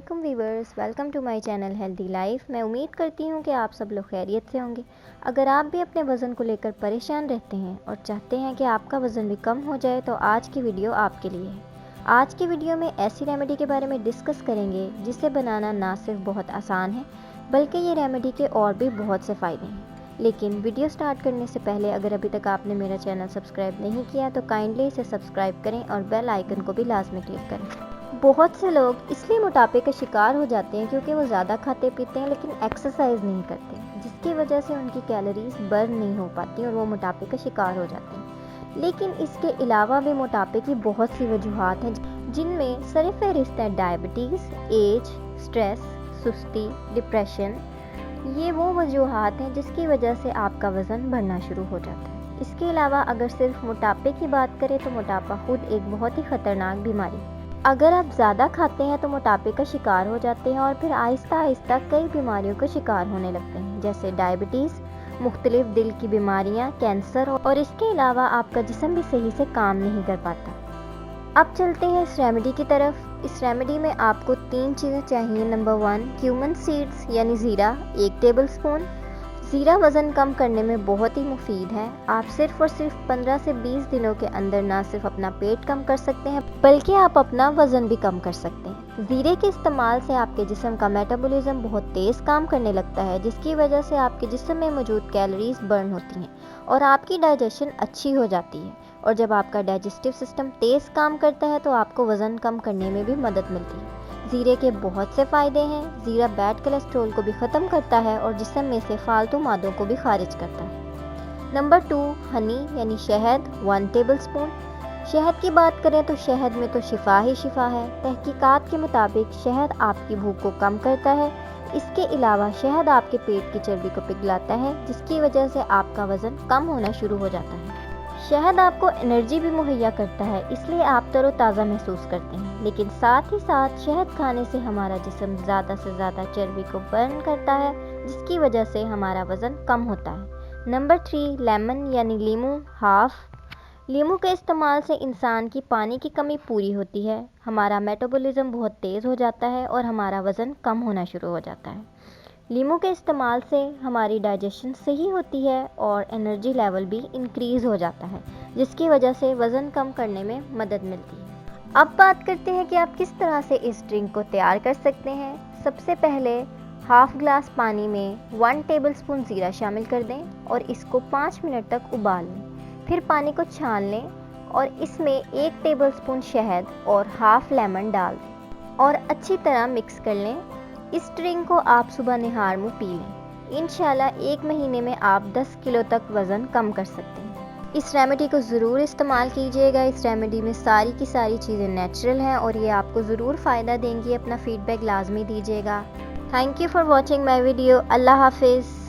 अस्सलामुअलैकुम viewers, welcome to my channel healthy life. मैं उम्मीद करती हूँ कि आप सब लोग खैरियत से होंगे। अगर आप भी अपने वज़न को लेकर परेशान रहते हैं और चाहते हैं कि आपका वज़न भी कम हो जाए तो आज की वीडियो आपके लिए है। आज की वीडियो में ऐसी रेमेडी के बारे में डिस्कस करेंगे जिसे बनाना ना सिर्फ बहुत आसान है बल्कि ये रेमेडी के और भी बहुत से फ़ायदे हैं। लेकिन वीडियो स्टार्ट करने से पहले अगर अभी तक आपने मेरा चैनल सब्सक्राइब नहीं किया तो काइंडली इसे सब्सक्राइब करें और बेल आइकन को भी लाजमी क्लिक करें। बहुत से लोग इसलिए मोटापे का शिकार हो जाते हैं क्योंकि वो ज़्यादा खाते पीते हैं लेकिन एक्सरसाइज नहीं करते, जिसकी वजह से उनकी कैलोरीज बर्न नहीं हो पाती और वो मोटापे का शिकार हो जाते हैं। लेकिन इसके अलावा भी मोटापे की बहुत सी वजूहात हैं जिनमें सरफहरिस्त है डायबिटीज़, एज, स्ट्रेस, सुस्ती, डिप्रेशन। ये वो वजूहात हैं जिसकी वजह से आपका वज़न बढ़ना शुरू हो जाता है। इसके अलावा अगर सिर्फ मोटापे की बात करें तो मोटापा खुद एक बहुत ही ख़तरनाक बीमारी है। अगर आप ज़्यादा खाते हैं तो मोटापे का शिकार हो जाते हैं और फिर आहिस्ता आहिस्ता कई बीमारियों का शिकार होने लगते हैं, जैसे डायबिटीज़, मुख्तलिफ दिल की बीमारियां, कैंसर, और इसके अलावा आपका जिस्म भी सही से काम नहीं कर पाता। अब चलते हैं इस रेमेडी की तरफ। इस रेमेडी में आपको 3 चीज़ें चाहिए। नंबर 1, क्यूमिन सीड्स यानी ज़ीरा 1 टेबल स्पून। ज़ीरा वज़न कम करने में बहुत ही मुफीद है। आप सिर्फ और सिर्फ 15 से 20 दिनों के अंदर ना सिर्फ अपना पेट कम कर सकते हैं बल्कि आप अपना वज़न भी कम कर सकते हैं। ज़ीरे के इस्तेमाल से आपके जिस्म का मेटाबॉलिज्म बहुत तेज़ काम करने लगता है, जिसकी वजह से आपके जिस्म में मौजूद कैलोरीज बर्न होती हैं और आपकी डाइजेशन अच्छी हो जाती है। और जब आपका डाइजेस्टिव सिस्टम तेज़ काम करता है तो आपको वज़न कम करने में भी मदद मिलती है। ज़ीरे के बहुत से फ़ायदे हैं। ज़ीरा बैड कोलेस्ट्रॉल को भी ख़त्म करता है और जिस्म में से फालतू मादों को भी खारिज करता है। नंबर 2, हनी यानी शहद 1 टेबल स्पून। शहद की बात करें तो शहद में तो शिफा ही शिफा है। तहकीकात के मुताबिक शहद आपकी भूख को कम करता है। इसके अलावा शहद आपके पेट की चर्बी को पिघलाता है, जिसकी वजह से आपका वज़न कम होना शुरू हो जाता है। शहद आपको एनर्जी भी मुहैया करता है, इसलिए आप तरोताज़ा महसूस करते हैं। लेकिन साथ ही साथ शहद खाने से हमारा जिस्म ज़्यादा से ज़्यादा चर्बी को बर्न करता है, जिसकी वजह से हमारा वज़न कम होता है। नंबर 3, लेमन यानी लीमू हाफ। लीमू के इस्तेमाल से इंसान की पानी की कमी पूरी होती है, हमारा मेटाबॉलिज्म बहुत तेज़ हो जाता है और हमारा वज़न कम होना शुरू हो जाता है। लीमू के इस्तेमाल से हमारी डाइजेशन सही होती है और एनर्जी लेवल भी इंक्रीज़ हो जाता है, जिसकी वजह से वज़न कम करने में मदद मिलती है। अब बात करते हैं कि आप किस तरह से इस ड्रिंक को तैयार कर सकते हैं। सबसे पहले हाफ ग्लास पानी में 1 टेबल स्पून ज़ीरा शामिल कर दें और इसको 5 मिनट तक उबाल लें। फिर पानी को छान लें और इसमें 1 टेबल स्पून शहद और हाफ लेमन डाल दें और अच्छी तरह मिक्स कर लें। इस ड्रिंक को आप सुबह निहार मुँह पी लें। इंशाल्लाह 1 महीने में आप 10 किलो तक वज़न कम कर सकते हैं। इस रेमेडी को ज़रूर इस्तेमाल कीजिएगा। इस रेमेडी में सारी की सारी चीज़ें नेचुरल हैं और ये आपको ज़रूर फ़ायदा देंगी। अपना फीडबैक लाजमी दीजिएगा। Thank you for watching my video. अल्लाह हाफिज़।